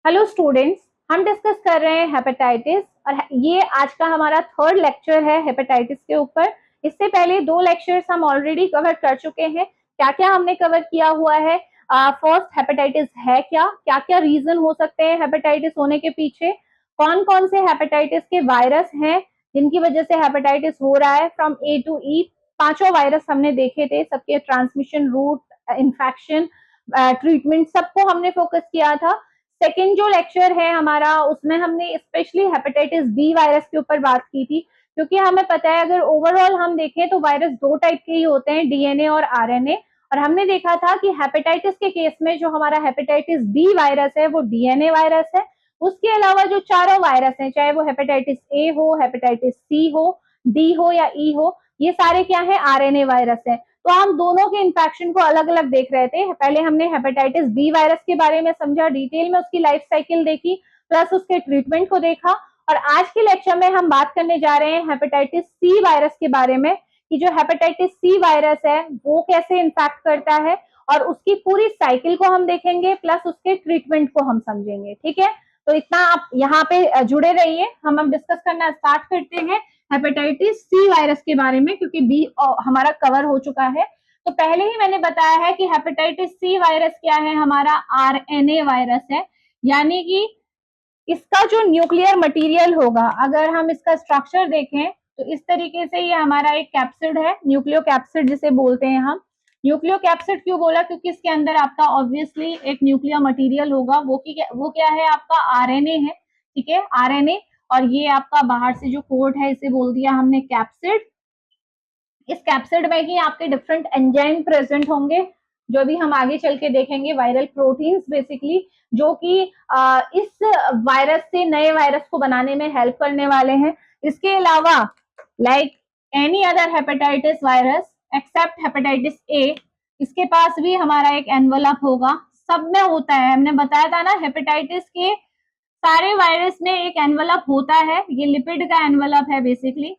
Hello students, हम discuss कर रहे हैं हेपेटाइटिस और ये आज का हमारा थर्ड लेक्चर है हेपेटाइटिस के ऊपर। इससे पहले दो लेक्चर्स हम ऑलरेडी कवर कर चुके हैं। क्या क्या हमने कवर किया हुआ है? फर्स्ट, हेपेटाइटिस है क्या, क्या क्या रीजन हो सकते हैं हेपेटाइटिस होने के पीछे, कौन कौन से हेपेटाइटिस के वायरस हैं जिनकी वजह से हेपेटाइटिस हो रहा है फ्रॉम ए टू ई। पांचों वायरस हमने देखे थे, सबके ट्रांसमिशन रूट, इन्फेक्शन, ट्रीटमेंट, सबको हमने फोकस किया था। सेकेंड जो लेक्चर है हमारा, उसमें हमने स्पेशली हेपेटाइटिस बी वायरस के ऊपर बात की थी, क्योंकि हमें पता है अगर ओवरऑल हम देखें तो वायरस दो टाइप के ही होते हैं, डीएनए और आरएनए। और हमने देखा था कि हेपेटाइटिस के केस में जो हमारा हेपेटाइटिस बी वायरस है वो डीएनए वायरस है। उसके अलावा जो चारों वायरस हैं, चाहे वो हेपेटाइटिस ए हो, हेपेटाइटिस सी हो, डी हो या ई हो, ये सारे क्या है, आरएनए वायरस है। तो हम दोनों के इन्फेक्शन को अलग अलग देख रहे थे। पहले हमने हेपेटाइटिस बी वायरस के बारे में समझा, डिटेल में उसकी लाइफ साइकिल देखी, प्लस उसके ट्रीटमेंट को देखा। और आज के लेक्चर में हम बात करने जा रहे हैं हेपेटाइटिस सी वायरस के बारे में, कि जो हेपेटाइटिस सी वायरस है वो कैसे इन्फेक्ट करता है, और उसकी पूरी साइकिल को हम देखेंगे, प्लस उसके ट्रीटमेंट को हम समझेंगे। ठीक है, तो इतना आप यहाँ पे जुड़े रहिए। हम अब डिस्कस करना स्टार्ट करते हैं हेपेटाइटिस सी वायरस के बारे में, क्योंकि बी हमारा कवर हो चुका है। तो पहले ही मैंने बताया है कि हेपेटाइटिस सी वायरस क्या है, हमारा आरएनए वायरस है। यानी कि इसका जो न्यूक्लियर मटेरियल होगा, अगर हम इसका स्ट्रक्चर देखें तो इस तरीके से ये हमारा एक कैप्सिड है, न्यूक्लियो कैप्सिड जिसे बोलते हैं हम। न्यूक्लियो कैप्सिड क्यों बोला? क्योंकि इसके अंदर आपका ऑब्वियसली एक न्यूक्लियर मटेरियल होगा, वो क्या है, आपका आरएनए है। ठीक है, आरएनए। और ये आपका बाहर से जो कोट है इसे बोल दिया हमने कैप्सिड। इस कैप्सिड में ही आपके डिफरेंट एंजाइम प्रेजेंट होंगे, जो भी हम आगे चल के देखेंगे, वायरल प्रोटीन्स बेसिकली, जो कि इस वायरस से नए वायरस को बनाने में हेल्प करने वाले हैं। इसके अलावा like any other hepatitis virus except hepatitis A, इसके पास भी हमारा एक एनवलप होगा। सब में होता है, हमने बताया था ना, हेपेटाइटिस के सारे वायरस में एक एनवलप होता है, ये लिपिड का एनवलप है बेसिकली।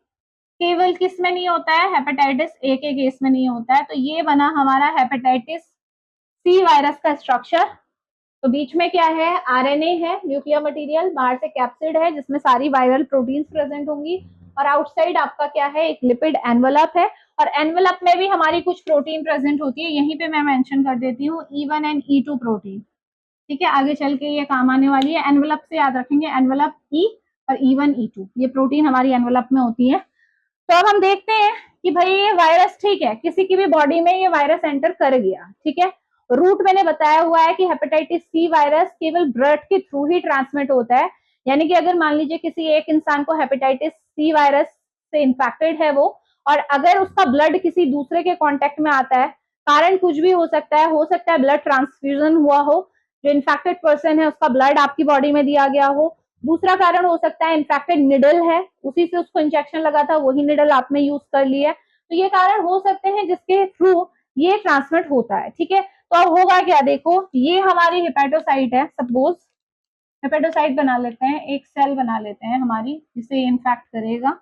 केवल किस में नहीं होता है, हेपेटाइटिस ए के केस में नहीं होता है। तो ये बना हमारा हेपेटाइटिस सी वायरस का स्ट्रक्चर। तो बीच में क्या है, आरएनए है, न्यूक्लियर मटेरियल, बाहर से कैप्सिड है जिसमें सारी वायरल प्रोटीन्स प्रेजेंट होंगी, और आउटसाइड आपका क्या है, एक लिपिड एनवलप है। और एनवलप में भी हमारी कुछ प्रोटीन प्रेजेंट होती है, यहीं पे मैं मेंशन कर देती हूँ, E1 एंड E2 प्रोटीन। ठीक है, आगे चल के ये काम आने वाली है। एनवलप से याद रखेंगे, एनवलप ई और E1 E2 ये प्रोटीन हमारी एनवलप में होती है। तो अब हम देखते हैं कि भाई ये वायरस, ठीक है, किसी की भी बॉडी में ये वायरस एंटर कर गया। ठीक है, रूट मैंने बताया हुआ है कि हेपेटाइटिस सी वायरस केवल ब्लड के थ्रू ही ट्रांसमिट होता है। यानी कि अगर मान लीजिए किसी एक इंसान को हेपेटाइटिस सी वायरस से इन्फेक्टेड है वो, और अगर उसका ब्लड किसी दूसरे के कांटेक्ट में आता है, कारण कुछ भी हो सकता है ब्लड ट्रांसफ्यूजन हुआ हो, जो इन्फेक्टेड पर्सन है उसका ब्लड आपकी बॉडी में दिया गया हो। दूसरा कारण हो सकता है इन्फेक्टेड निडल है, उसी से उसको इंजेक्शन लगा था, वही निडल आप में यूज कर लिया। तो ये कारण हो सकते हैं जिसके थ्रू ये ट्रांसमिट होता है। ठीक है, तो अब होगा क्या, देखो ये हमारी हेपेटोसाइट है, सपोज हेपेटोसाइट बना लेते हैं, एक सेल बना लेते हैं हमारी जिसे इन्फेक्ट करेगा।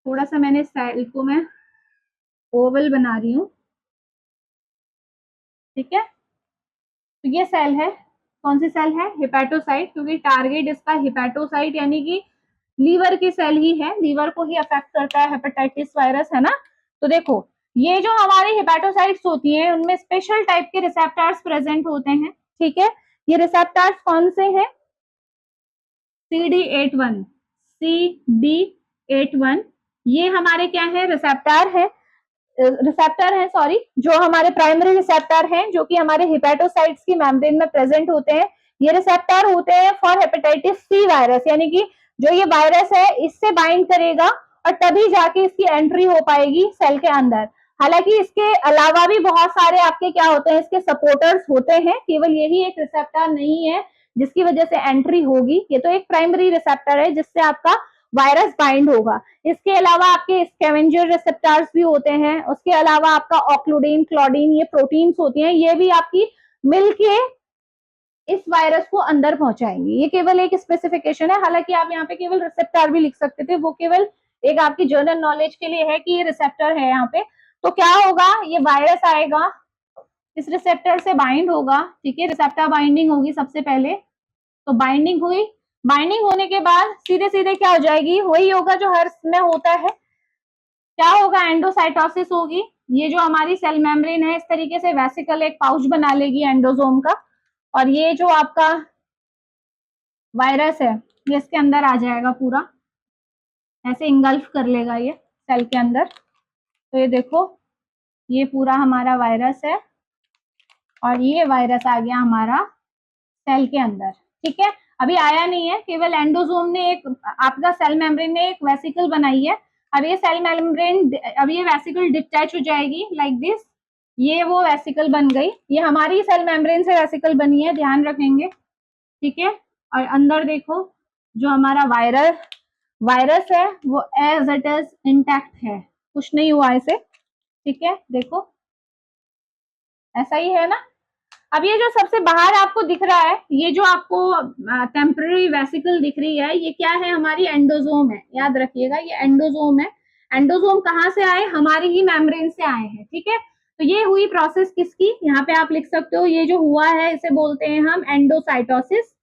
थोड़ा सा मैंने सेल को मैं ओवल बना रही हूँ। ठीक है, तो ये सेल है, कौन सी सेल है, हेपेटोसाइट, क्योंकि टारगेट इसका हेपेटोसाइट यानी कि लीवर की सेल ही है, लीवर को ही अफेक्ट करता है हेपेटाइटिस वायरस, है ना। तो देखो ये जो हमारी हेपेटोसाइट्स होती हैं उनमें स्पेशल टाइप के रिसेप्टर्स प्रेजेंट होते हैं। ठीक है, ये रिसेप्टर्स कौन से हैं, CD8 1, CD8 1, ये हमारे क्या है, रिसेप्टर है, सॉरी, जो हमारे प्राइमरी रिसेप्टर हैं, जो कि हमारे हेपेटोसाइट्स की मेम्ब्रेन में प्रेजेंट होते हैं। ये रिसेप्टर होते हैं फॉर हेपेटाइटिस सी वायरस, यानी कि जो ये वायरस है इससे बाइंड करेगा और तभी जाके इसकी एंट्री हो पाएगी सेल के अंदर। हालांकि इसके अलावा भी बहुत सारे आपके क्या होते हैं, इसके सपोर्टर्स होते हैं, केवल यही एक रिसेप्टर नहीं है जिसकी वजह से एंट्री होगी। ये तो एक प्राइमरी रिसेप्टर है जिससे आपका वायरस बाइंड होगा। इसके अलावा आपके स्कैवेंजर रिसेप्टर्स भी होते हैं, उसके अलावा आपका ऑक्लूडिन, क्लॉडिन, ये प्रोटीन्स होती हैं, ये भी आपकी मिलके इस वायरस को अंदर पहुंचाएंगे। ये केवल एक स्पेसिफिकेशन है, हालांकि आप यहाँ पे केवल रिसेप्टर भी लिख सकते थे, वो केवल एक आपकी जनरल नॉलेज के लिए है कि ये रिसेप्टर है यहाँ पे। तो क्या होगा, ये वायरस आएगा, इस रिसेप्टर से बाइंड होगा। ठीक है, रिसेप्टर बाइंडिंग होगी सबसे पहले, तो बाइंडिंग हुई, बाइंडिंग होने के बाद सीधे सीधे क्या हो जाएगी, वही होगा जो हर में होता है, क्या होगा, एंडोसाइटोसिस होगी। ये जो हमारी सेल मेम्ब्रेन है इस तरीके से वेसिकल एक पाउच बना लेगी एंडोसोम का, और ये जो आपका वायरस है ये इसके अंदर आ जाएगा, पूरा ऐसे इंगल्फ कर लेगा ये सेल के अंदर। तो ये देखो, ये पूरा हमारा वायरस है और ये वायरस आ गया हमारा सेल के अंदर, ठीक है। अभी आया नहीं है, केवल एंडोसोम ने एक, आपका सेल मेम्ब्रेन ने एक वेसिकल बनाई है। अब ये सेल मेम्ब्रेन, अब ये वेसिकल डिटैच हो जाएगी लाइक दिस, ये वो वेसिकल बन गई, ये हमारी सेल मेम्ब्रेन से वेसिकल बनी है, ध्यान रखेंगे, ठीक है। और अंदर देखो जो हमारा वायरस है वो एज इट इज इंटैक्ट है, कुछ नहीं हुआ इसे, ठीक है। देखो ऐसा ही है ना। अब ये जो सबसे बाहर आपको दिख रहा है, ये जो आपको टेम्पररी वेसिकल दिख रही है, ये क्या है, हमारी एंडोसोम है, याद रखिएगा ये एंडोसोम है। एंडोसोम कहाँ से आए, हमारी ही मेम्ब्रेन से आए हैं, ठीक है। तो ये हुई प्रोसेस किसकी, यहाँ पे आप लिख सकते हो, ये जो हुआ है इसे बोलते हैं हम एंडोसाइटोसिस।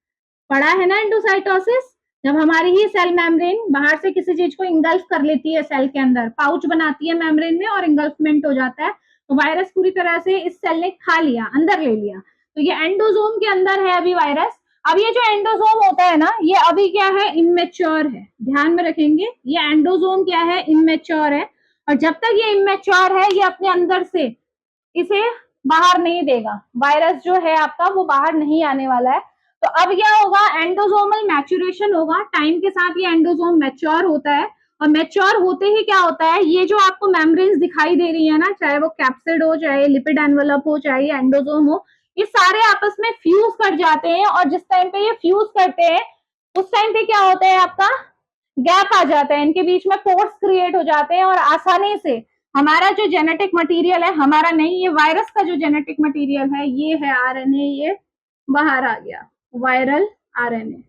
पढ़ा है ना एंडोसाइटोसिस, जब हमारी ही सेल मेम्ब्रेन बाहर से किसी चीज को इंगल्फ कर लेती है, सेल के अंदर पाउच बनाती है मेम्ब्रेन में और इंगल्फमेंट हो जाता है, तो वायरस पूरी तरह से इस सेल ने खा लिया, अंदर ले लिया। तो ये एंडोसोम के अंदर है अभी वायरस। अब ये जो एंडोसोम होता है ना, ये अभी क्या है, इमेच्योर है, ध्यान में रखेंगे, ये एंडोसोम क्या है, इमेच्योर है। और जब तक ये इमेच्योर है, ये अपने अंदर से इसे बाहर नहीं देगा, वायरस जो है आपका वो बाहर नहीं आने वाला है। तो अब क्या होगा, एंडोसोमल मैच्योरेशन होगा, टाइम के साथ ये एंडोसोम मैच्योर होता है, और मैच्योर होते ही क्या होता है, ये जो आपको मेम्ब्रेन्स दिखाई दे रही है ना, चाहे वो कैप्सिड हो, चाहे लिपिड एनवेलप हो, चाहे एंडोसोम हो, ये सारे आपस में फ्यूज कर जाते हैं। और जिस टाइम पे ये फ्यूज करते हैं उस टाइम पे क्या होता है, आपका गैप आ जाता है, इनके बीच में पोर्स क्रिएट हो जाते हैं, और आसानी से हमारा जो जेनेटिक मटेरियल है, हमारा नहीं, ये वायरस का जो जेनेटिक मटेरियल है, ये है आरएनए, ये बाहर आ गया, वायरल आरएनए।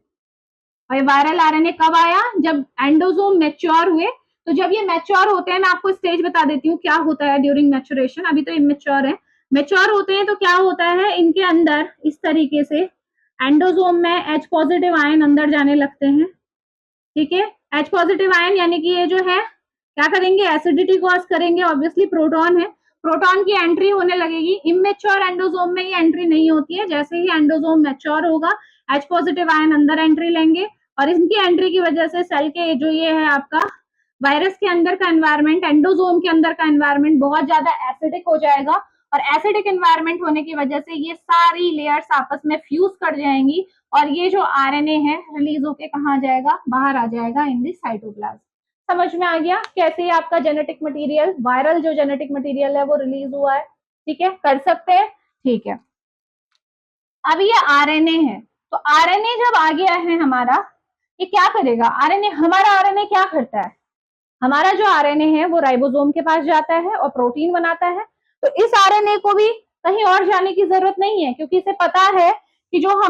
और ये वायरल आरएनए कब आया, जब एंडोसोम मैच्योर हुए। तो जब ये मैच्योर होते हैं, मैं आपको स्टेज बता देती हूँ क्या होता है ड्यूरिंग मैच्योरेशन, अभी तो इमेच्योर है। मैच्योर होते हैं तो क्या होता है, इनके अंदर इस तरीके से एंडोसोम में H पॉजिटिव आयन अंदर जाने लगते हैं, ठीक है। H पॉजिटिव आयन यानी कि ये जो है क्या करेंगे, एसिडिटी कॉज करेंगे, ऑब्वियसली प्रोटॉन है, प्रोटॉन की एंट्री होने लगेगी। इमेच्योर एंडोसोम में ये एंट्री नहीं होती है, जैसे ही एंडोसोम मैच्योर होगा H पॉजिटिव आयन अंदर एंट्री लेंगे, और इनकी एंट्री की वजह से सेल के जो ये है आपका वायरस के अंदर का एनवायरमेंट, एंडोसोम के अंदर का एनवायरमेंट बहुत ज्यादा एसिडिक हो जाएगा, और एसिडिक एनवायरमेंट होने की वजह से ये सारी लेयर्स आपस में फ्यूज कर जाएंगी, और ये जो आरएनए है रिलीज होके कहाँ जाएगा, बाहर आ जाएगा इन दी साइटोप्लाज्म। समझ में आ गया कैसे आपका जेनेटिक मटेरियल, वायरल जो जेनेटिक मटेरियल है वो रिलीज हुआ है, ठीक है, कर सकते हैं, ठीक है। अब ये आरएनए है, तो आरएनए जब आ गया है हमारा, ये क्या करेगा, आरएनए, हमारा आरएनए क्या करता है, हमारा जो आरएनए है वो राइबोसोम के पास जाता है और प्रोटीन बनाता है। तो इस आरएनए को भी कहीं और जाने की जरूरत नहीं है, क्योंकि इसे पता है कि जो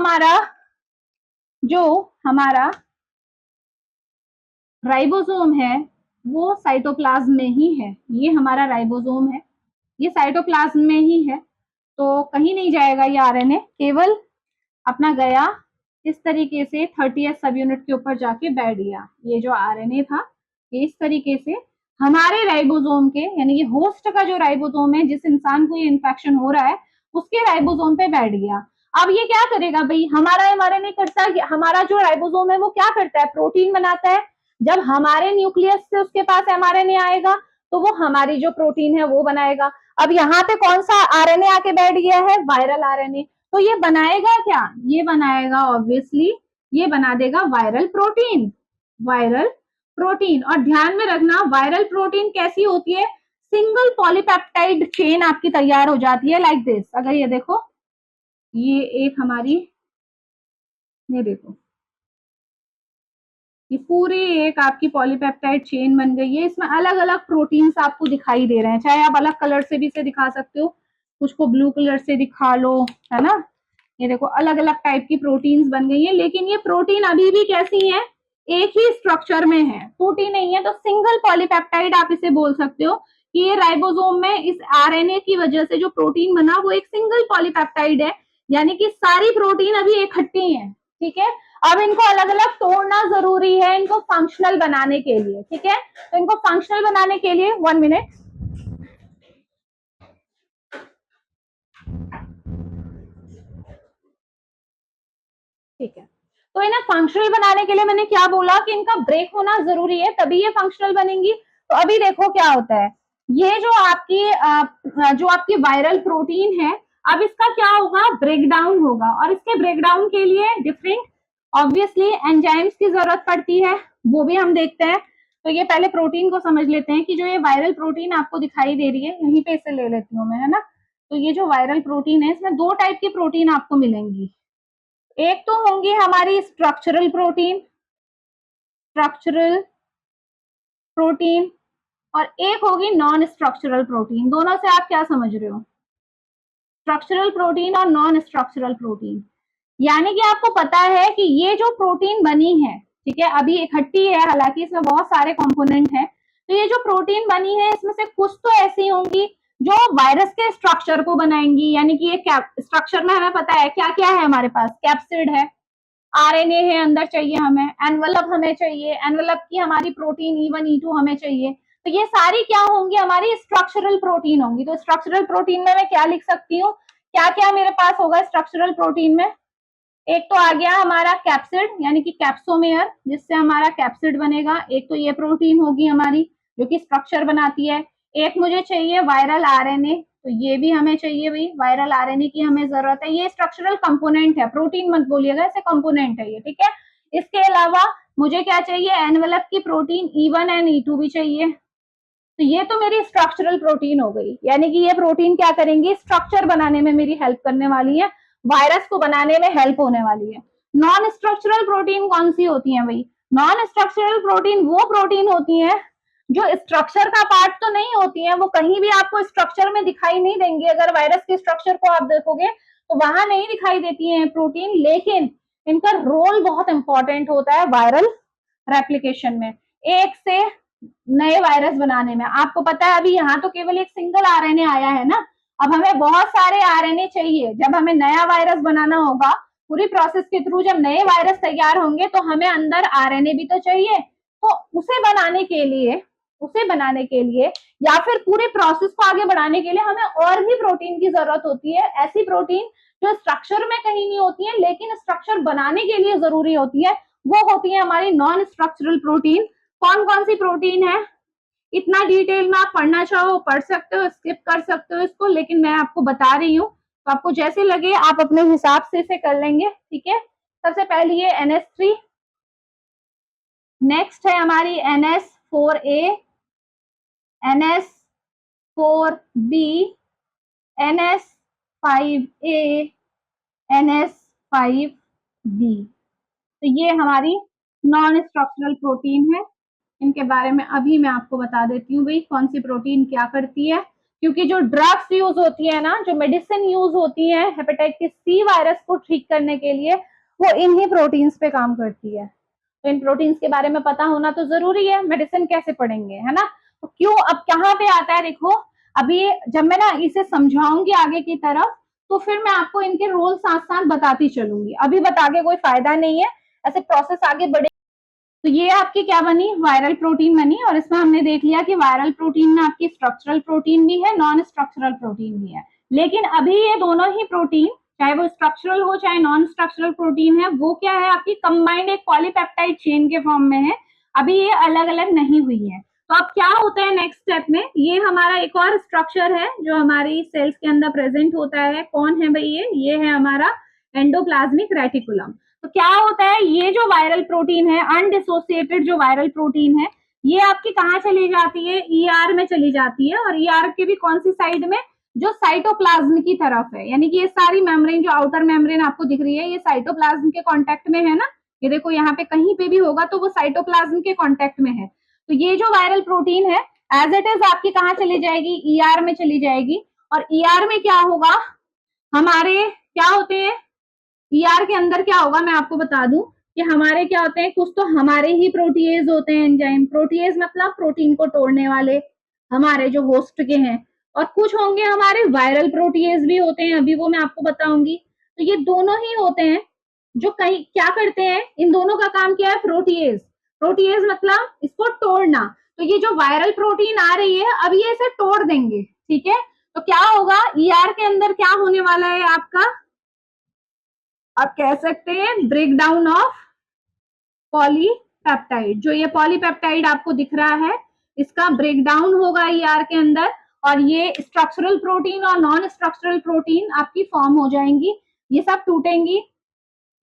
हमारा राइबोसोम है वो साइटोप्लाज्म में ही है, ये हमारा राइबोसोम है, ये साइटोप्लाज्म में ही है, तो कहीं नहीं जाएगा ये आरएनए, केवल अपना गया इस तरीके से 30th सब यूनिट के ऊपर जाके बैठ गया। ये जो आरएनए था ये इस तरीके से हमारे राइबोसोम के, यानी कि होस्ट का जो राइबोसोम है, जिस इंसान को ये इन्फेक्शन हो रहा है उसके राइबोसोम पे बैठ गया। अब ये क्या करेगा भाई, हमारा एमआरएनए करता है, हमारा जो राइबोसोम है वो क्या करता है, प्रोटीन बनाता है। जब हमारे न्यूक्लियस से उसके पास एमआरएनए आएगा तो वो हमारी जो प्रोटीन है वो बनाएगा। अब यहाँ पे कौन सा आरएनए आके बैठ गया है, वायरल आरएनए, तो ये बनाएगा क्या, ये बनाएगा ऑब्वियसली, ये बना देगा वायरल प्रोटीन, वायरल प्रोटीन। और ध्यान में रखना वायरल प्रोटीन कैसी होती है, सिंगल पॉलीपेप्टाइड चेन आपकी तैयार हो जाती है लाइक दिस। अगर ये देखो, ये एक हमारी, ये देखो, ये पूरी एक आपकी पॉलीपेप्टाइड चेन बन गई है, इसमें अलग अलग प्रोटीन्स आपको दिखाई दे रहे हैं, चाहे आप अलग कलर से भी इसे दिखा सकते हो, कुछ को ब्लू कलर से दिखा लो, है ना। ये देखो अलग अलग टाइप की प्रोटीन्स बन गई है, लेकिन ये प्रोटीन अभी भी कैसी है, एक ही स्ट्रक्चर में है, टूटी नहीं है, तो सिंगल पॉलीपेप्टाइड आप इसे बोल सकते हो कि ये राइबोसोम में इस आरएनए की वजह से जो प्रोटीन बना वो एक सिंगल पॉलीपेप्टाइड है, यानी कि सारी प्रोटीन अभी इकट्ठी है, ठीक है। अब इनको अलग अलग तोड़ना जरूरी है इनको फंक्शनल बनाने के लिए, ठीक है। तो इनको फंक्शनल बनाने के लिए 1 मिनट, ठीक है। तो इन्हें फंक्शनल बनाने के लिए मैंने क्या बोला कि इनका ब्रेक होना जरूरी है, तभी ये फंक्शनल बनेंगी। तो अभी देखो क्या होता है, ये जो आपकी वायरल प्रोटीन है, अब इसका क्या होगा, ब्रेक डाउन होगा, और इसके ब्रेक डाउन के लिए डिफरेंट ऑब्वियसली एंजाइम्स की जरूरत पड़ती है, वो भी हम देखते हैं। तो ये पहले प्रोटीन को समझ लेते हैं कि जो ये वायरल प्रोटीन आपको दिखाई दे रही है, यहीं पे इसे ले लेती हूँ मैं, है ना। तो ये जो वायरल प्रोटीन है, इसमें दो टाइप की प्रोटीन आपको मिलेंगी। एक तो होंगी हमारी स्ट्रक्चरल प्रोटीन, और एक होगी नॉन स्ट्रक्चरल प्रोटीन। दोनों से आप क्या समझ रहे हो, स्ट्रक्चरल प्रोटीन और नॉन स्ट्रक्चरल प्रोटीन। यानी कि आपको पता है कि ये जो प्रोटीन बनी है, ठीक है, अभी इकट्ठी है, हालांकि इसमें बहुत सारे कंपोनेंट हैं, तो ये जो प्रोटीन बनी है इसमें से कुछ तो ऐसी होंगी जो वायरस के स्ट्रक्चर को बनाएंगी। यानी कि ये स्ट्रक्चर में हमें पता है क्या क्या है, हमारे पास कैप्सिड है, आरएनए है, अंदर चाहिए हमें, एनवेलप हमें चाहिए, एनवेलप की हमारी प्रोटीन E1 E2 हमें चाहिए। तो ये सारी क्या होंगी, हमारी स्ट्रक्चरल प्रोटीन होंगी। तो स्ट्रक्चरल प्रोटीन में मैं क्या लिख सकती हूँ, क्या क्या मेरे पास होगा स्ट्रक्चरल प्रोटीन में। एक तो आ गया हमारा कैप्सिड, यानी कि कैप्सोमेयर, जिससे हमारा कैप्सिड बनेगा। एक तो ये प्रोटीन होगी हमारी जो कि स्ट्रक्चर बनाती है। एक मुझे चाहिए वायरल आरएनए, तो ये भी हमें चाहिए भाई, वायरल आरएनए की हमें जरूरत है। ये स्ट्रक्चरल कंपोनेंट है, प्रोटीन मत बोलिएगा, ऐसे कंपोनेंट है ये, ठीक है। इसके अलावा मुझे क्या चाहिए, एनवेलप की प्रोटीन E1 एंड E2 भी चाहिए। तो ये तो मेरी स्ट्रक्चरल प्रोटीन हो गई, यानी कि ये प्रोटीन क्या करेंगी, स्ट्रक्चर बनाने में मेरी हेल्प करने वाली है, वायरस को बनाने में हेल्प होने वाली है। नॉन स्ट्रक्चरल प्रोटीन कौन सी होती है भाई, नॉन स्ट्रक्चरल प्रोटीन वो प्रोटीन होती है जो स्ट्रक्चर का पार्ट तो नहीं होती है, वो कहीं भी आपको स्ट्रक्चर में दिखाई नहीं देंगे। अगर वायरस के स्ट्रक्चर को आप देखोगे तो वहां नहीं दिखाई देती है प्रोटीन, लेकिन इनका रोल बहुत इंपॉर्टेंट होता है वायरल रेप्लिकेशन में, एक से नए वायरस बनाने में। आपको पता है अभी यहाँ तो केवल एक सिंगल आरएनए आया है ना, अब हमें बहुत सारे आरएनए चाहिए। जब हमें नया वायरस बनाना होगा, पूरी प्रोसेस के थ्रू जब नए वायरस तैयार होंगे तो हमें अंदर आरएनए भी तो चाहिए। तो उसे बनाने के लिए या फिर पूरे प्रोसेस को आगे बढ़ाने के लिए हमें और भी प्रोटीन की जरूरत होती है। ऐसी प्रोटीन जो स्ट्रक्चर में कहीं नहीं होती है लेकिन स्ट्रक्चर बनाने के लिए जरूरी होती है, वो होती है हमारी नॉन स्ट्रक्चरल प्रोटीन। कौन कौन सी प्रोटीन है, इतना डिटेल में आप पढ़ना चाहो पढ़ सकते हो, स्किप कर सकते हो इसको, लेकिन मैं आपको बता रही हूँ, तो आपको जैसे लगे आप अपने हिसाब से इसे कर लेंगे, ठीक है। सबसे पहली है NH3, नेक्स्ट है हमारी NH4A, NH4B, NH5A, NH5B। तो ये हमारी नॉन स्ट्रक्चरल प्रोटीन है। इनके बारे में अभी मैं आपको बता देती हूँ भाई कौन सी प्रोटीन क्या करती है, क्योंकि जो ड्रग्स यूज होती है ना, जो मेडिसिन यूज होती है हेपेटाइटिस C वायरस को ठीक करने के लिए, वो इन्हीं प्रोटीन्स पे काम करती है। तो इन प्रोटीन्स के बारे में पता होना तो जरूरी है, मेडिसिन कैसे पढ़ेंगे, है ना। तो क्यों, अब कहाँ पे आता है देखो, अभी जब मैं ना इसे समझाऊंगी आगे की तरफ तो फिर मैं आपको इनके रोल साथ साथ बताती चलूंगी, अभी बता के कोई फायदा नहीं है, ऐसे प्रोसेस आगे बढ़े। तो ये आपकी क्या बनी, वायरल प्रोटीन बनी, और इसमें हमने देख लिया कि वायरल प्रोटीन में आपकी स्ट्रक्चरल प्रोटीन भी है, नॉन स्ट्रक्चरल प्रोटीन भी है। लेकिन अभी ये दोनों ही प्रोटीन, चाहे वो स्ट्रक्चरल हो चाहे नॉन स्ट्रक्चरल प्रोटीन है, वो क्या है आपकी कंबाइंड एक पॉलीपेप्टाइड चेन के फॉर्म में है, अभी ये अलग अलग नहीं हुई है। तो अब क्या होता है नेक्स्ट स्टेप में, ये हमारा एक और स्ट्रक्चर है जो हमारी सेल्स के अंदर प्रेजेंट होता है। कौन है भाई, ये है हमारा एंडोप्लाज्मिक रेटिकुलम। तो क्या होता है, ये जो वायरल प्रोटीन है, अनडिसोसिएटेड जो वायरल प्रोटीन है, ये आपकी कहाँ चली जाती है, ER में चली जाती है, और ER के भी कौन सी साइड में, जो साइटोप्लाज्म की तरफ है। यानी कि ये सारी मेम्ब्रेन, जो आउटर मेम्ब्रेन आपको दिख रही है, ये साइटोप्लाज्म के कांटेक्ट में है ना, ये देखो यहाँ पे कहीं पे भी होगा तो वो साइटोप्लाज्म के कांटेक्ट में है। तो ये जो वायरल प्रोटीन है एज इट इज आपकी कहाँ चली जाएगी, ER में चली जाएगी। और ER में क्या होगा, हमारे क्या होते हैं, ER के अंदर क्या होगा मैं आपको बता दूं कि हमारे क्या होते हैं, कुछ तो हमारे ही प्रोटीएज होते हैं, एंजाइम। प्रोटीएज मतलब प्रोटीन को तोड़ने वाले हमारे जो होस्ट के हैं, और कुछ होंगे हमारे वायरल प्रोटीएज भी होते हैं, अभी वो मैं आपको बताऊंगी। तो ये दोनों ही होते हैं, जो कहीं क्या करते हैं, इन दोनों का काम क्या है, प्रोटीएज। प्रोटीएज मतलब इसको तोड़ना। तो ये जो वायरल प्रोटीन आ रही है अब ये इसे तोड़ देंगे, ठीक है। तो क्या होगा, ईआर के अंदर क्या होने वाला है आपका, आप कह सकते हैं ब्रेक डाउन ऑफ पॉलीपेप्टाइड। जो ये पॉलीपेप्टाइड आपको दिख रहा है इसका ब्रेक डाउन होगा ईआर के अंदर, और ये स्ट्रक्चरल प्रोटीन और नॉन स्ट्रक्चरल प्रोटीन आपकी फॉर्म हो जाएंगी, ये सब टूटेंगी,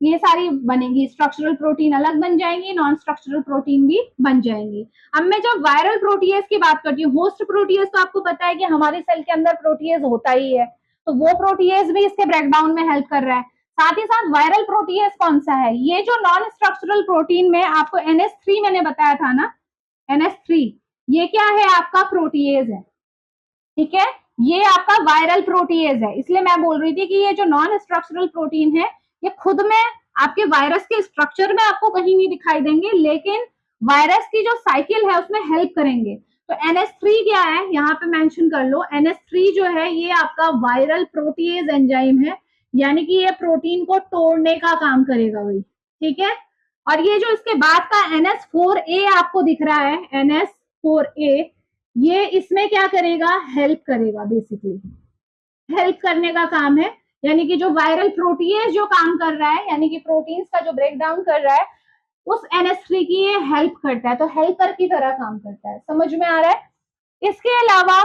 ये सारी बनेंगी, स्ट्रक्चरल प्रोटीन अलग बन जाएंगी, नॉन स्ट्रक्चरल प्रोटीन भी बन जाएंगी। अब मैं जब वायरल प्रोटीएज की बात करती हूँ, होस्ट प्रोटीएज तो आपको पता है कि हमारे सेल के अंदर प्रोटीएज होता ही है, तो वो प्रोटीएज भी इसके ब्रेकडाउन में हेल्प कर रहा है। साथ ही साथ वायरल प्रोटीएज कौन सा है, ये जो नॉन स्ट्रक्चरल प्रोटीन में आपको NS3 मैंने बताया था ना, NS3 ये क्या है, आपका प्रोटीएज है, ठीक है। ये आपका वायरल प्रोटीएज है, इसलिए मैं बोल रही थी कि ये जो नॉन स्ट्रक्चरल प्रोटीन है ये खुद में आपके वायरस के स्ट्रक्चर में आपको कहीं नहीं दिखाई देंगे, लेकिन वायरस की जो साइकिल है उसमें हेल्प करेंगे। तो NS3 क्या है, यहाँ पे मेंशन कर लो, NS3 जो है ये आपका वायरल प्रोटीएज एंजाइम है, यानी कि ये प्रोटीन को तोड़ने का काम करेगा वही, ठीक है। और ये जो इसके बाद का NS4A आपको दिख रहा है, NS4A, ये इसमें क्या करेगा, हेल्प करेगा, बेसिकली हेल्प करने का काम है। यानी कि जो वायरल प्रोटीएज जो काम कर रहा है, यानी कि प्रोटीन्स का जो ब्रेक डाउन कर रहा है, उस NS3 की ये हेल्प करता है, तो हेल्पर की तरह काम करता है। समझ में आ रहा है। इसके अलावा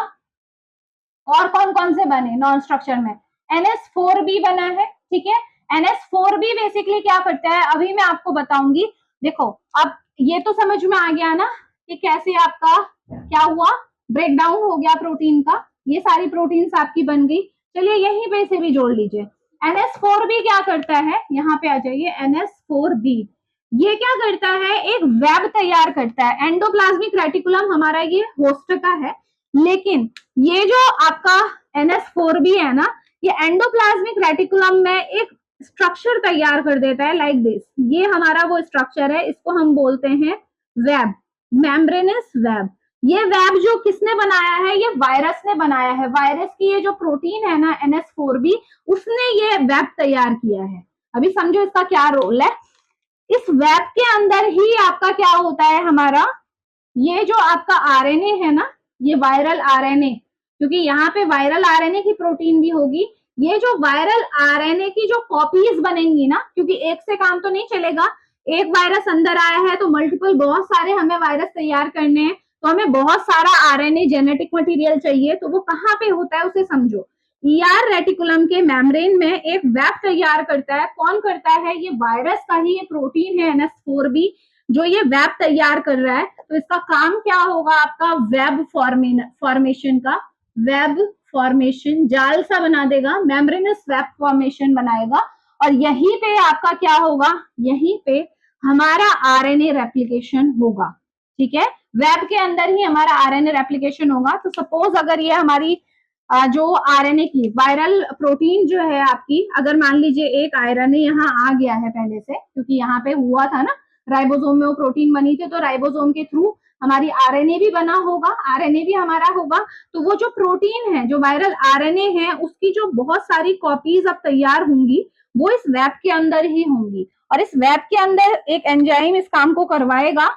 और कौन कौन से बने नॉन स्ट्रक्चर में, NS4B बना है, ठीक है। NS4B बेसिकली क्या करता है अभी मैं आपको बताऊंगी। देखो अब ये तो समझ में आ गया ना कि कैसे आपका क्या हुआ, ब्रेक डाउन हो गया प्रोटीन का, ये सारी प्रोटीन्स आपकी बन गई। चलिए यहीं पे से भी जोड़ लीजिए, NS4B क्या करता है, यहाँ पे आ जाइए, NS4B ये क्या करता है, एक वेब तैयार करता है। एंडोप्लाज्मिक रेटिकुलम हमारा ये होस्ट का है, लेकिन ये जो आपका NS4B है ना, ये एंडोप्लाज्मिक रेटिकुलम में एक स्ट्रक्चर तैयार कर देता है लाइक दिस। ये हमारा वो स्ट्रक्चर है, इसको हम बोलते हैं वेब, मेम्ब्रेनस वेब। ये वेब जो किसने बनाया है, ये वायरस ने बनाया है। वायरस की ये जो प्रोटीन है ना NS4B, उसने ये वेब तैयार किया है। अभी समझो इसका क्या रोल है। इस वेब के अंदर ही आपका क्या होता है, हमारा ये जो आपका RNA है ना, ये वायरल RNA, क्योंकि यहाँ पे वायरल RNA की प्रोटीन भी होगी। ये जो वायरल RNA की जो कॉपीज बनेंगी ना, क्योंकि एक से काम तो नहीं चलेगा, एक वायरस अंदर आया है तो मल्टीपल बहुत सारे हमें वायरस तैयार करने हैं, तो हमें बहुत सारा RNA जेनेटिक मटेरियल चाहिए। तो वो कहाँ पे होता है उसे समझो, ER रेटिकुलम के मेम्ब्रेन में एक वेब तैयार करता है। कौन करता है, ये वायरस का ही ये प्रोटीन है NS4B जो ये वेब तैयार कर रहा है। तो इसका काम क्या होगा, आपका वेब फॉर्मेशन का, वेब फॉर्मेशन जाल सा बना देगा, मेम्ब्रेनस वेब फॉर्मेशन बनाएगा। और यहीं पे आपका क्या होगा, यहीं पे हमारा RNA रेप्लिकेशन होगा, ठीक है। वेब के अंदर ही हमारा RNA रेप्लिकेशन होगा। तो सपोज अगर ये हमारी जो RNA की वायरल प्रोटीन जो है आपकी, अगर मान लीजिए एक RNA यहाँ आ गया है पहले से, क्योंकि यहाँ पे हुआ था ना, राइबोसोम में वो प्रोटीन बनी थी, तो राइबोसोम के थ्रू हमारी RNA भी बना होगा, RNA भी हमारा होगा। तो वो जो प्रोटीन है, जो वायरल RNA है, उसकी जो बहुत सारी कॉपीज अब तैयार होंगी, वो इस वेब के अंदर ही होंगी। और इस वेब के अंदर एक एंजाइम इस काम को करवाएगा।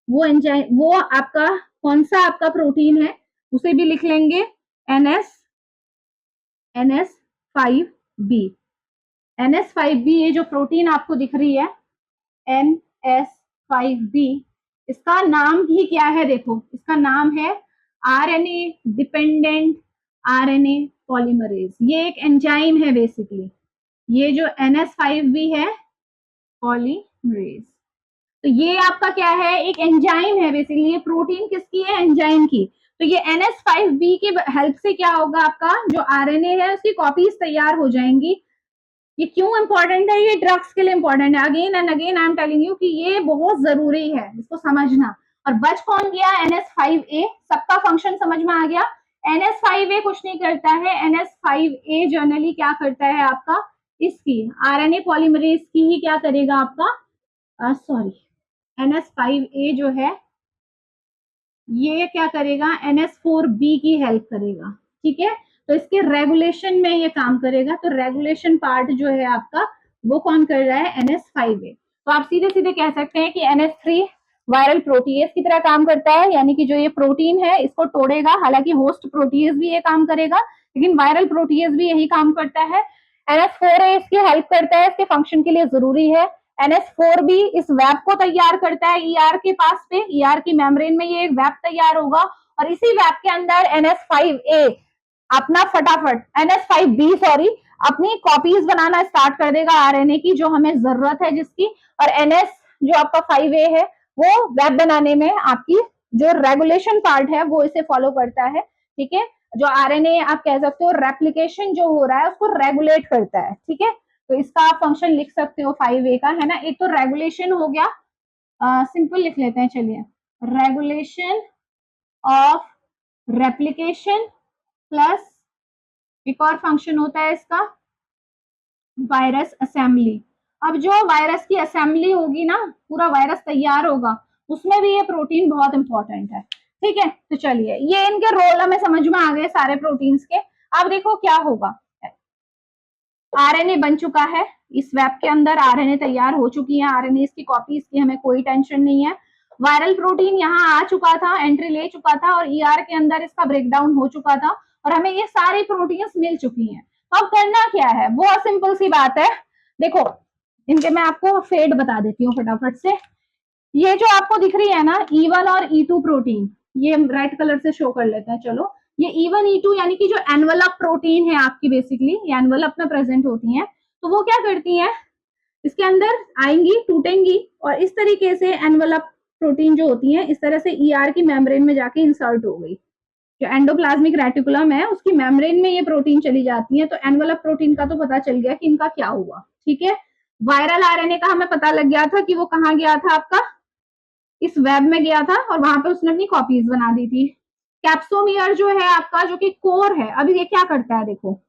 वो एंजाइम, वो आपका कौन सा आपका प्रोटीन है, उसे भी लिख लेंगे NS5B। NS5B ये जो प्रोटीन आपको दिख रही है NS5B, इसका नाम ही क्या है, देखो इसका नाम है RNA डिपेंडेंट RNA पॉलीमरेज। ये एक एंजाइम है बेसिकली, ये जो NS5B है पॉलीमरेज। तो ये आपका क्या है, एक एंजाइम है बेसिकली। ये प्रोटीन किसकी है, एंजाइम की। तो ये NS5B की हेल्प से क्या होगा, आपका जो RNA है उसकी कॉपीज तैयार हो जाएंगी। ये क्यों इंपॉर्टेंट है, ये ड्रग्स के लिए इंपॉर्टेंट है। Again and again I am telling you कि ये बहुत जरूरी है, इसको समझना। और बच कौन गया, NS5A। सबका फंक्शन समझ में आ गया। NS5A कुछ नहीं करता है, NS5A जनरली क्या करता है आपका, इसकी RNA पॉलीमरेज की ही क्या करेगा आपका, सॉरी NS5A जो है ये क्या करेगा, NS4B की हेल्प करेगा, ठीक है। तो इसके रेगुलेशन में ये काम करेगा। तो रेगुलेशन पार्ट जो है आपका वो कौन कर रहा है, NS5A। तो आप सीधे सीधे कह सकते हैं कि NS3 वायरल प्रोटीएज की तरह काम करता है, यानी कि जो ये प्रोटीन है इसको तोड़ेगा। हालांकि होस्ट प्रोटीएज भी ये काम करेगा, लेकिन वायरल प्रोटीएज भी यही काम करता है। NS4A इसकी हेल्प करता है, इसके फंक्शन के लिए जरूरी है। NS4B इस वेब को तैयार करता है ER के पास पे, ER की मेम्ब्रेन में ये एक वेब तैयार होगा, और इसी वेब के अंदर NS5A अपना फटाफट NS5B सॉरी अपनी कॉपीज बनाना स्टार्ट कर देगा आरएनए की, जो हमें जरूरत है जिसकी। और NS जो आपका 5A है वो वेब बनाने में आपकी जो रेगुलेशन पार्ट है वो इसे फॉलो करता है, ठीक है। जो आरएनए आप कह सकते हो रेप्लिकेशन जो हो रहा है उसको रेगुलेट करता है, ठीक है। तो इसका आप फंक्शन लिख सकते हो 5A का, है ना। एक तो रेगुलेशन हो गया, सिंपल लिख लेते हैं चलिए, रेगुलेशन ऑफ रेप्लिकेशन प्लस एक और फंक्शन होता है इसका वायरस असेंबली। अब जो वायरस की असेंबली होगी ना, पूरा वायरस तैयार होगा, उसमें भी ये प्रोटीन बहुत इंपॉर्टेंट है, ठीक है। तो चलिए ये इनके रोल हमें समझ में आ गए सारे प्रोटीन्स के। अब देखो क्या होगा, आरएनए बन चुका है, इस वेब के अंदर आरएनए तैयार हो चुकी है, आरएनए की कॉपीज की हमें कोई टेंशन नहीं है। वायरल प्रोटीन यहाँ आ चुका था, एंट्री ले चुका था, और ईआर के अंदर इसका ब्रेकडाउन हो चुका था, और हमें ये सारी प्रोटीन्स मिल चुकी हैं। अब करना क्या है, बहुत सिंपल सी बात है। देखो इनके मैं आपको फेड बता देती हूँ फटाफट से। ये जो आपको दिख रही है ना E1 और E2 प्रोटीन, ये रेड कलर से शो कर लेते हैं चलो। ये E1 E2 यानी कि जो एनवलप प्रोटीन है आपकी, बेसिकली ये एनवलप में प्रेजेंट होती हैं। तो वो क्या करती हैं, इसके अंदर आएंगी, टूटेंगी, और इस तरीके से एनवलप प्रोटीन जो होती है इस तरह से ER की मेम्ब्रेन में जाके इंसर्ट हो गई। जो एंडोप्लाज्मिक रेटिकुलम है उसकी मेम्ब्रेन में ये प्रोटीन चली जाती है। तो एनवलप प्रोटीन का तो पता चल गया कि इनका क्या हुआ, ठीक है। वायरल आरएनए का हमें पता लग गया था कि वो कहाँ गया था, आपका इस वेब में गया था, और वहां पे उसने अपनी कॉपीज बना दी थी। कैप्सोमियर जो है आपका, जो कि कोर है, अभी ये क्या करता है देखो,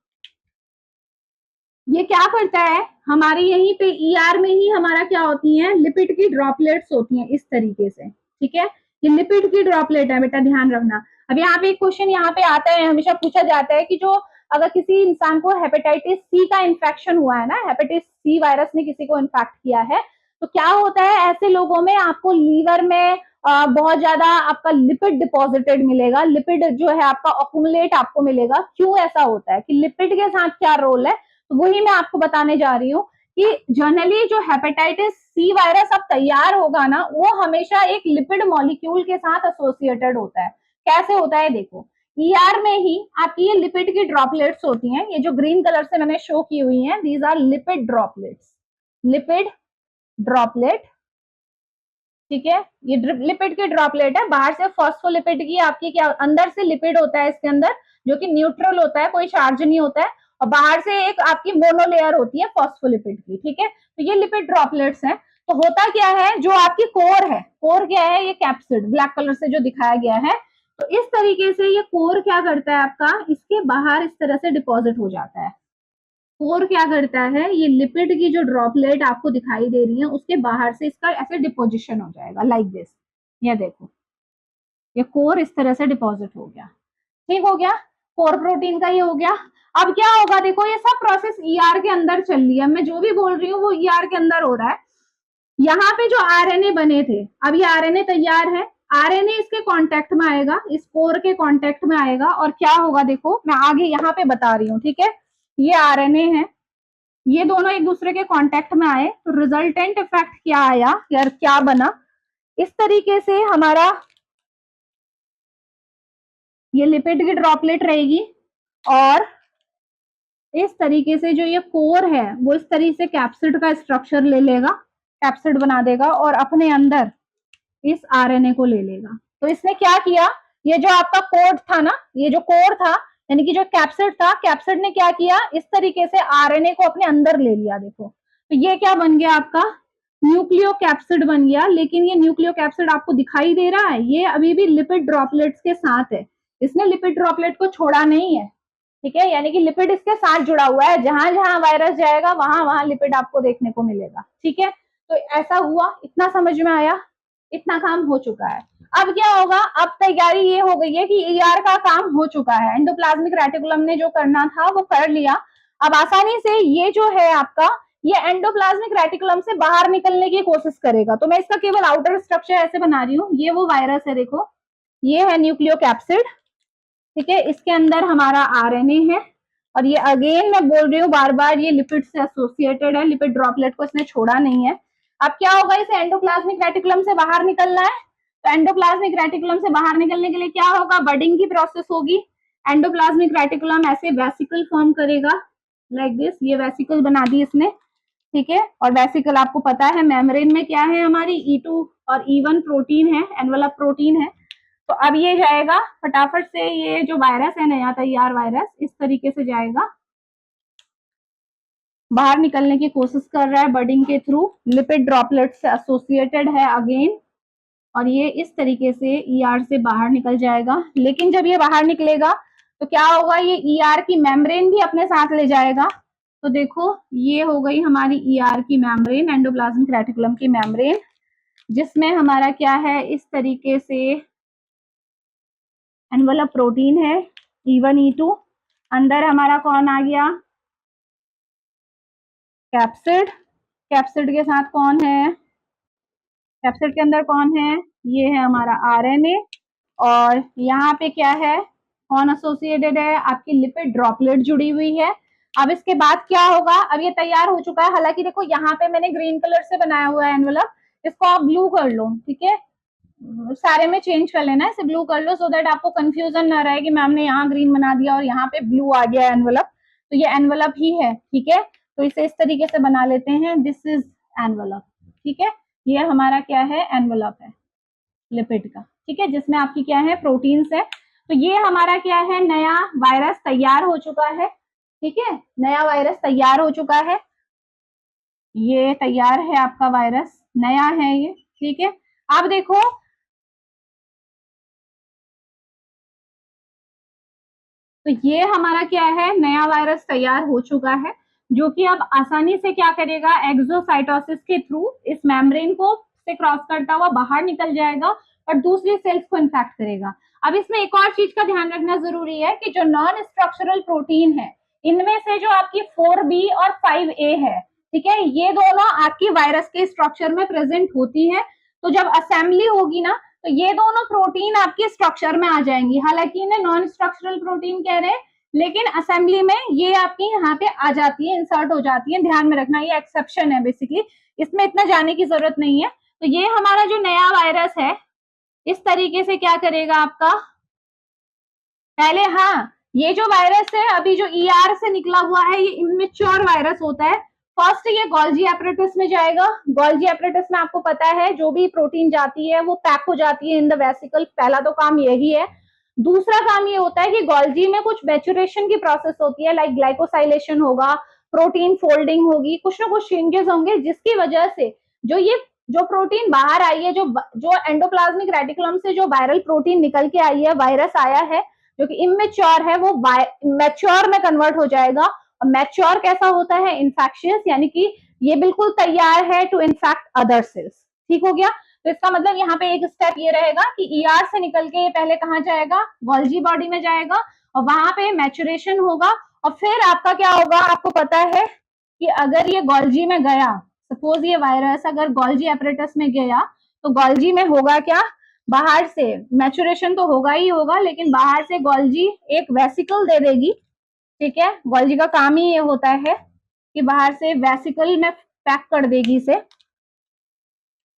ये क्या करता है, हमारी यहीं पे ER में ही हमारा क्या होती है, लिपिड की ड्रॉपलेट्स होती हैं इस तरीके से, ठीक है। ये लिपिड की ड्रॉपलेट है बेटा, ध्यान रखना। अब यहाँ पे एक क्वेश्चन यहाँ पे आता है, हमेशा पूछा जाता है कि जो अगर किसी इंसान को हेपेटाइटिस C का इन्फेक्शन हुआ है ना, हेपेटाइटिस C वायरस ने किसी को इन्फेक्ट किया है, तो क्या होता है ऐसे लोगों में, आपको लीवर में बहुत ज्यादा आपका लिपिड डिपॉजिटेड मिलेगा, लिपिड जो है आपका अकुमुलेट आपको मिलेगा। क्यों ऐसा होता है, कि लिपिड के साथ क्या रोल है, तो वही मैं आपको बताने जा रही हूँ कि जनरली जो हेपेटाइटिस C वायरस अब तैयार होगा ना, वो हमेशा एक लिपिड मॉलिक्यूल के साथ एसोसिएटेड होता है। कैसे होता है देखो, ER में ही आपकी ये लिपिड की ड्रॉपलेट्स होती हैं, ये जो ग्रीन कलर से मैंने शो की हुई हैं, these are lipid droplets, lipid droplet, ठीक है। ये लिपिड की ड्रॉपलेट है, बाहर से फॉस्फोलिपिड की आपकी क्या, अंदर से लिपिड होता है इसके अंदर, जो कि न्यूट्रल होता है, कोई चार्ज नहीं होता है, और बाहर से एक आपकी मोनोलेयर होती है फॉस्फोलिपिड की, ठीक है। तो ये लिपिड ड्रॉपलेट्स हैं। तो होता क्या है, जो आपकी कोर है, कोर क्या है, ये कैप्सिड ब्लैक कलर से जो दिखाया गया है, तो इस तरीके से ये कोर क्या करता है आपका, इसके बाहर इस तरह से डिपॉजिट हो जाता है। कोर क्या करता है, ये लिपिड की जो ड्रॉपलेट आपको दिखाई दे रही है उसके बाहर से इसका ऐसे डिपोजिशन हो जाएगा, लाइक दिस। ये देखो, ये कोर इस तरह से डिपॉजिट हो गया, ठीक हो गया, कोर प्रोटीन का ये हो गया। अब क्या होगा देखो, ये सब प्रोसेस ER के अंदर चल रही है, मैं जो भी बोल रही हूँ वो ER के अंदर हो रहा है। यहाँ पे जो आरएनए बने थे, अब ये आरएनए तैयार है, आरएनए इसके कांटेक्ट में आएगा, इस कोर के कांटेक्ट में आएगा, और क्या होगा देखो, मैं आगे यहाँ पे बता रही हूँ, ठीक है। ये आरएनए है, ये दोनों एक दूसरे के कांटेक्ट में आए, तो रिजल्टेंट इफेक्ट क्या आया यार, क्या बना, इस तरीके से हमारा ये लिपिड की ड्रॉपलेट रहेगी, और इस तरीके से जो ये कोर है वो इस तरीके से कैप्सिड का स्ट्रक्चर ले लेगा, कैप्सिड बना देगा, और अपने अंदर इस आरएनए को ले लेगा। तो इसने क्या किया, ये जो आपका कोड था ना, ये जो कोर था यानी कि जो कैप्सिड था, कैप्सिड ने क्या किया, इस तरीके से आरएनए को अपने अंदर ले लिया। देखो तो ये क्या बन गया आपका, न्यूक्लियो कैप्सिड बन गया। लेकिन ये न्यूक्लियो कैप्सिड आपको दिखाई दे रहा है, ये अभी भी लिपिड ड्रॉपलेट्स के साथ है, इसने लिपिड ड्रॉपलेट को छोड़ा नहीं है, ठीक है। यानी कि लिपिड इसके साथ जुड़ा हुआ है, जहां जहां वायरस जाएगा वहां वहां लिपिड आपको देखने को मिलेगा, ठीक है। तो ऐसा हुआ, इतना समझ में आया, इतना काम हो चुका है। अब क्या होगा, अब तैयारी ये हो गई है कि ER का काम हो चुका है, एंडोप्लाज्मिक रेटिकुलम ने जो करना था वो कर लिया। अब आसानी से ये जो है आपका ये एंडोप्लाज्मिक रेटिकुलम से बाहर निकलने की कोशिश करेगा। तो मैं इसका केवल आउटर स्ट्रक्चर ऐसे बना रही हूँ। ये वो वायरस है, देखो ये है न्यूक्लियोकैप्सिड, ठीक है, इसके अंदर हमारा आरएनए है, और ये अगेन मैं बोल रही हूँ बार बार, ये लिपिड से एसोसिएटेड है, लिपिड ड्रॉपलेट को इसने छोड़ा नहीं है। अब क्या होगा, इसे एंडोप्लाज्मिक रेटिकुलम से बाहर निकलना है, तो एंडोप्लाज्मिक रेटिकुलम से बाहर निकलने के लिए क्या होगा, बडिंग की प्रोसेस होगी। एंडोप्लाज्मिक रेटिकुलम ऐसे वेसिकल फॉर्म करेगा लाइक दिस, ये वेसिकल बना दी इसने, ठीक है। और वेसिकल आपको पता है मेम्ब्रेन में क्या है, हमारी E2 और E1 प्रोटीन है, एनवेलप प्रोटीन है। तो अब ये जाएगा फटाफट से, ये जो वायरस है नया तैयार वायरस इस तरीके से जाएगा, बाहर निकलने की कोशिश कर रहा है बडिंग के थ्रू, लिपिड ड्रॉपलेट से एसोसिएटेड है अगेन, और ये इस तरीके से ER से बाहर निकल जाएगा। लेकिन जब ये बाहर निकलेगा तो क्या होगा, ये ER की मेम्ब्रेन भी अपने साथ ले जाएगा। तो देखो ये हो गई हमारी ER की मेम्ब्रेन, एंडोप्लाज्मिक रेटिकुलम की मेम्ब्रेन, जिसमें हमारा क्या है, इस तरीके से एनवेलप प्रोटीन है E1 E2, अंदर हमारा कौन आ गया, कैप्सिड, कैप्सिड के साथ कौन है, कैप्सिड के अंदर कौन है, ये है हमारा आरएनए, और यहाँ पे क्या है, कौन एसोसिएटेड है, आपकी लिपिड ड्रॉपलेट जुड़ी हुई है। अब इसके बाद क्या होगा, अब ये तैयार हो चुका है, हालांकि देखो यहाँ पे मैंने ग्रीन कलर से बनाया हुआ है एनवेलप, इसको आप ब्लू कर लो, ठीक है, सारे में चेंज कर लेना है, इसे ब्लू कर लो, सो दैट आपको कंफ्यूजन ना रहे कि मैम ने यहाँ ग्रीन बना दिया और यहाँ पे ब्लू आ गया एनवेलप। तो ये एनवेलप ही है, ठीक है, तो इसे इस तरीके से बना लेते हैं, दिस इज एनवेलप, ठीक है, ये हमारा क्या है, एनवेलप है लिपिड का, ठीक है, जिसमें आपकी क्या है, प्रोटीन्स है। तो ये हमारा क्या है, नया वायरस तैयार हो चुका है, ठीक है, नया वायरस तैयार हो चुका है, ये तैयार है आपका वायरस, नया है ये, ठीक है। अब देखो तो ये हमारा क्या है, नया वायरस तैयार हो चुका है, जो कि अब आसानी से क्या करेगा, एक्सोसाइटोसिस के थ्रू इस मेम्ब्रेन को से क्रॉस करता हुआ बाहर निकल जाएगा और दूसरी सेल्स को इन्फेक्ट करेगा। अब इसमें एक और चीज का ध्यान रखना जरूरी है कि जो नॉन स्ट्रक्चरल प्रोटीन है, इनमें से जो आपकी 4B और 5A है, ठीक है, ये दोनों आपकी वायरस के स्ट्रक्चर में प्रेजेंट होती है। तो जब असेंबली होगी ना, तो ये दोनों प्रोटीन आपके स्ट्रक्चर में आ जाएंगी, हालांकि इन्हें नॉन स्ट्रक्चरल प्रोटीन कह रहे हैं, लेकिन असेंबली में ये आपकी यहाँ पे आ जाती है, इंसर्ट हो जाती है, ध्यान में रखना, ये एक्सेप्शन है बेसिकली, इसमें इतना जाने की जरूरत नहीं है। तो ये हमारा जो नया वायरस है, इस तरीके से क्या करेगा आपका, पहले हाँ, ये जो वायरस है अभी जो ER से निकला हुआ है, ये इमेच्योर वायरस होता है। फर्स्ट ये गोल्जी एपरेटस में जाएगा, गोल्जी एपरेटस में आपको पता है जो भी प्रोटीन जाती है वो पैक हो जाती है इन द वेसिकल, पहला तो काम यही है। दूसरा काम ये होता है कि गोल्जी में कुछ मैच्योरेशन की प्रोसेस होती है, लाइक ग्लाइकोसाइलेशन होगा, प्रोटीन फोल्डिंग होगी, कुछ ना कुछ चेंजेस होंगे, जिसकी वजह से जो प्रोटीन बाहर आई है, जो एंडोप्लाज्मिक रेटिकुलम से जो वायरल प्रोटीन निकल के आई है, वायरस आया है जो कि इमेच्योर है, वो मैच्योर में कन्वर्ट हो जाएगा। और मैच्योर कैसा होता है, इन्फेक्शियस, यानी कि ये बिल्कुल तैयार है टू इन्फेक्ट अदर सेल्स, ठीक हो गया। तो इसका मतलब यहाँ पे एक स्टेप ये रहेगा कि ER से निकल के ये पहले कहाँ जाएगा, गोल्जी बॉडी में जाएगा, और वहां पे मैच्योरेशन होगा, और फिर आपका क्या होगा, आपको पता है कि अगर ये गोल्जी में गया, सपोज ये वायरस अगर गोल्जी एपरेटस में गया, तो गोल्जी में होगा क्या, बाहर से मैच्योरेशन तो होगा ही होगा, लेकिन बाहर से गोल्जी एक वेसिकल दे देगी, ठीक है, गोल्जी का काम ही ये होता है कि बाहर से वेसिकल में पैक कर देगी इसे,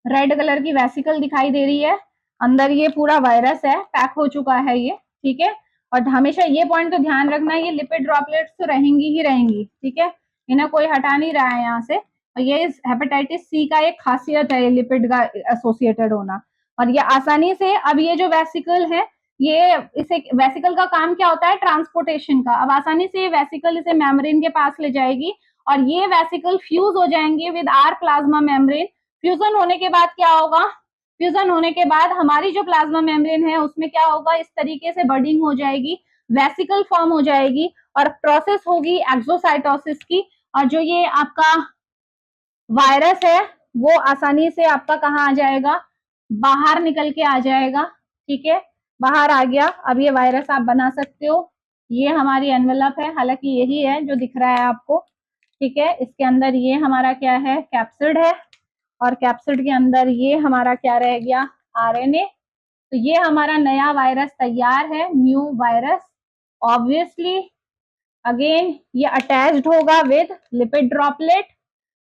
रेड कलर की वेसिकल दिखाई दे रही है, अंदर ये पूरा वायरस है, पैक हो चुका है ये, ठीक है। और हमेशा ये पॉइंट तो ध्यान रखना, ये लिपिड ड्रॉपलेट्स तो रहेंगी ही रहेंगी, ठीक है, इन्हें कोई हटा नहीं रहा है यहाँ से। और ये हेपेटाइटिस C का एक खासियत है, लिपिड का एसोसिएटेड होना, और ये आसानी से, अब ये जो वेसिकल है, ये इसे वेसिकल का काम क्या होता है, ट्रांसपोर्टेशन का, अब आसानी से ये वेसिकल इसे मेम्ब्रेन के पास ले जाएगी, और ये वेसिकल फ्यूज हो जाएंगे with our plasma membrane. Fusion होने के बाद क्या होगा, फ्यूजन होने के बाद हमारी जो प्लाज्मा मेम्ब्रेन है उसमें क्या होगा, इस तरीके से बडिंग हो जाएगी, वेसिकल फॉर्म हो जाएगी, और प्रोसेस होगी एक्सोसाइटोसिस की, और जो ये आपका वायरस है वो आसानी से आपका कहाँ आ जाएगा, बाहर निकल के आ जाएगा, ठीक है, बाहर आ गया। अब ये वायरस आप बना सकते हो, ये हमारी एनवेलप है, हालांकि यही है जो दिख रहा है आपको, ठीक है। इसके अंदर ये हमारा क्या है, कैप्सिड है, और कैप्सिड के अंदर ये हमारा क्या रह गया, आरएनए। तो ये हमारा नया वायरस तैयार है, न्यू वायरस। ऑब्वियसली अगेन ये अटैच्ड होगा विद लिपिड ड्रॉपलेट,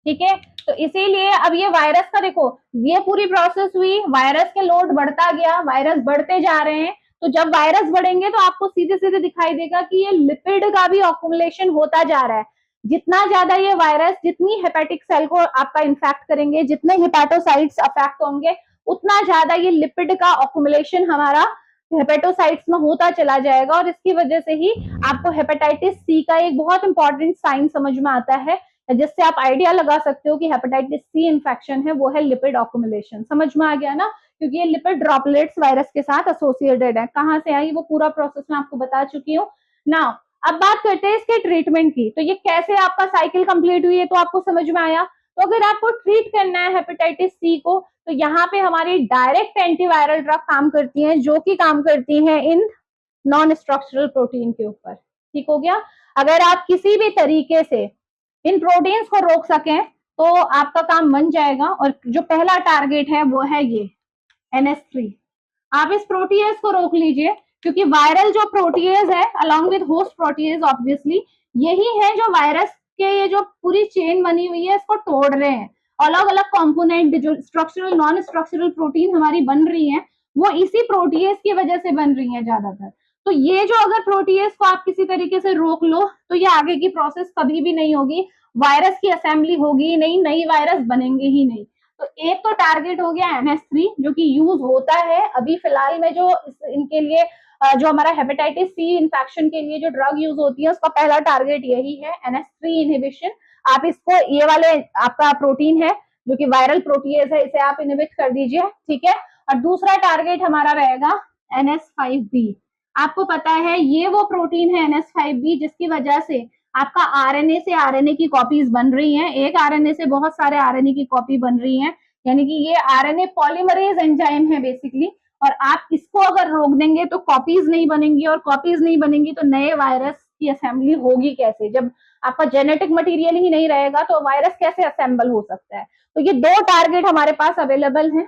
ठीक है। तो इसीलिए अब ये वायरस का देखो, ये पूरी प्रोसेस हुई, वायरस के लोड बढ़ता गया, वायरस बढ़ते जा रहे हैं। तो जब वायरस बढ़ेंगे तो आपको सीधे सीधे दिखाई देगा कि ये लिपिड का भी ऑक्यूमुलेशन होता जा रहा है। जितना ज्यादा ये वायरस, जितनी हेपेटिक सेल को आपका इन्फेक्ट करेंगे, जितने हेपेटोसाइट्स अफेक्ट होंगे, उतना ज्यादा ये लिपिड का ऑक्यूमुलेशन हमारा हेपेटोसाइट्स में होता चला जाएगा। और इसकी वजह से ही आपको हेपेटाइटिस सी का एक बहुत इंपॉर्टेंट साइन समझ में आता है, जिससे आप आइडिया लगा सकते हो कि हेपेटाइटिस सी इन्फेक्शन है, वो है लिपिड ऑक्यूमुलेशन। समझ में आ गया ना, क्योंकि ये लिपिड ड्रॉपलेट्स वायरस के साथ एसोसिएटेड है। कहाँ से आई वो पूरा प्रोसेस मैं आपको बता चुकी हूँ ना। अब बात करते हैं इसके ट्रीटमेंट की। तो ये कैसे आपका साइकिल कंप्लीट हुई है तो आपको समझ में आया। तो अगर आपको ट्रीट करना है हेपेटाइटिस सी को, तो यहाँ पे हमारी डायरेक्ट एंटीवायरल ड्रग काम करती हैं, जो कि काम करती हैं इन नॉन स्ट्रक्चरल प्रोटीन के ऊपर। ठीक हो गया। अगर आप किसी भी तरीके से इन प्रोटीन्स को रोक सकें तो आपका काम बन जाएगा। और जो पहला टारगेट है वो है ये NS3। आप इस प्रोटीएज को रोक लीजिए, क्योंकि वायरल जो प्रोटीएज है along with host protease obviously यही है जो वायरस के ये जो पूरी चेन बनी हुई है इसको तोड़ रहे हैं। अलग अलग कंपोनेंट जो स्ट्रक्चरल नॉन स्ट्रक्चरल प्रोटीन हमारी बन रही है वो इसी प्रोटीएज की वजह से बन रही है ज्यादातर। तो ये जो अगर प्रोटीएज को आप किसी तरीके से रोक लो तो ये आगे की प्रोसेस कभी भी नहीं होगी, वायरस की असेंबली होगी ही नहीं, नई वायरस बनेंगे ही नहीं। तो एक तो टारगेट हो गया NS3 जो कि यूज होता है अभी फिलहाल में, जो इनके लिए जो हमारा हेपेटाइटिस सी इन्फेक्शन के लिए जो ड्रग यूज होती है उसका पहला टारगेट यही है, NS3 इनहिबिशन। आप इसको, ये वाले आपका प्रोटीन है जो कि वायरल प्रोटीएज है, इसे आप इनहिबिट कर दीजिए, ठीक है। और दूसरा टारगेट हमारा रहेगा NS5B। आपको पता है ये वो प्रोटीन है NS5B जिसकी वजह से आपका आरएनए से आरएनए की कॉपीज बन रही हैं, एक आरएनए से बहुत सारे आरएनए की कॉपी बन रही हैं, यानी कि ये आरएनए पॉलीमरेज एंजाइम है बेसिकली। और आप इसको अगर रोक देंगे तो कॉपीज नहीं बनेंगी, और कॉपीज नहीं बनेंगी तो नए वायरस की असेंबली होगी कैसे। जब आपका जेनेटिक मटेरियल ही नहीं रहेगा तो वायरस कैसे असेंबल हो सकता है। तो ये दो टारगेट हमारे पास अवेलेबल हैं,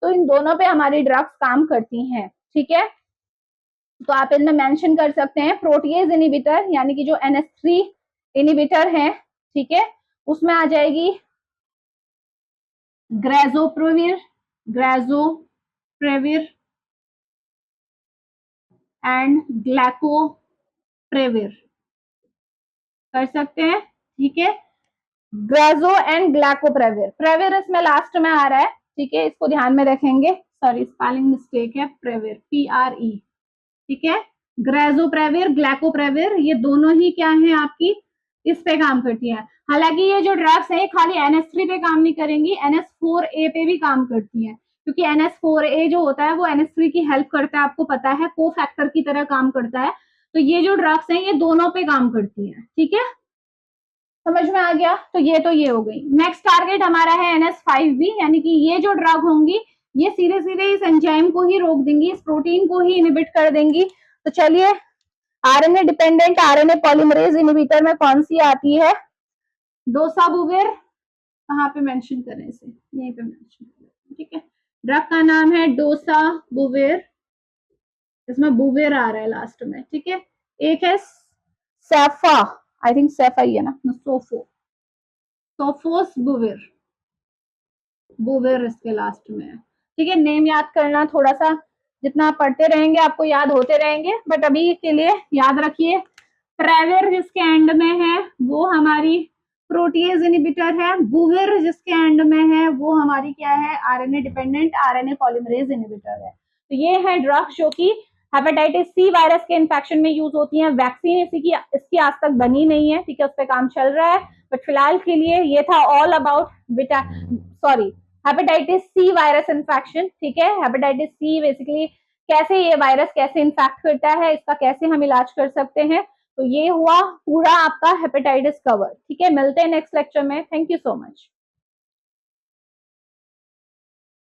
तो इन दोनों पे हमारी ड्रग्स काम करती हैं, ठीक है। तो आप इनमें मेंशन कर सकते हैं प्रोटीएज इनहिबिटर, यानी कि जो NS3 इनहिबिटर है, ठीक है, उसमें आ जाएगी ग्रेजोप्रेविर एंड ग्लैकोप्रेविर कर सकते हैं, ठीक है। ग्रेजो एंड ग्लैकोप्रेविर, प्रेविर इसमें लास्ट में आ रहा है, ठीक है, इसको ध्यान में रखेंगे। सॉरी स्पेलिंग मिस्टेक है, प्रेविर PRE, ठीक है। ग्रेजोप्रेविर, ग्लैकोप्रेविर, ये दोनों ही क्या है आपकी इस पे काम करती है। हालांकि ये जो ड्रग्स है खाली NS3 पे काम नहीं करेंगी, NS4A पे भी काम करती है, क्योंकि NS4A जो होता है वो NS3 की हेल्प करता है, आपको पता है को फैक्टर की तरह काम करता है। तो ये जो ड्रग्स हैं ये दोनों पे काम करती है, ठीक है, समझ में आ गया। तो ये हो गई। नेक्स्ट टारगेट हमारा है NS5B, यानी कि ये जो ड्रग होंगी ये सीधे सीधे इस एंजाइम को ही रोक देंगी, इस प्रोटीन को ही इनहिबिट कर देंगी। तो चलिए RNA dependent RNA polymerase inhibitor में कौन सी आती है, डोसाबुविर। कहाँ पे मेंशन करें इसे, यहीं पे मेंशन करें, ठीक है। ड्रग का नाम है डोसाबुविर, इसमें बुविर आ रहा है लास्ट में, ठीक है। एक है सैफा, आई थिंक सैफा ही है ना, सोफोस बुविर इसके लास्ट में है, ठीक है। नेम याद करना थोड़ा सा, जितना आप पढ़ते रहेंगे आपको याद होते रहेंगे, बट अभी के लिए याद रखिए प्रेविर जिसके एंड में है वो हमारी प्रोटीएज इनहिबिटर है, बुविर जिसके एंड में है वो हमारी क्या है, RNA dependent RNA polymerase inhibitor है। तो ये है ड्रग्स जो कि हेपेटाइटिस सी वायरस के इन्फेक्शन में यूज होती है। वैक्सीन इसकी आज तक बनी नहीं है, ठीक है, उस पर काम चल रहा है, बट फिलहाल के लिए ये था all about hepatitis C virus infection, ठीक है। हेपेटाइटिस सी बेसिकली कैसे ये वायरस कैसे इन्फेक्ट करता है, इसका कैसे हम इलाज कर सकते हैं। तो ये हुआ पूरा आपका हेपेटाइटिस कवर, ठीक है। मिलते हैं नेक्स्ट लेक्चर में। Thank you so much.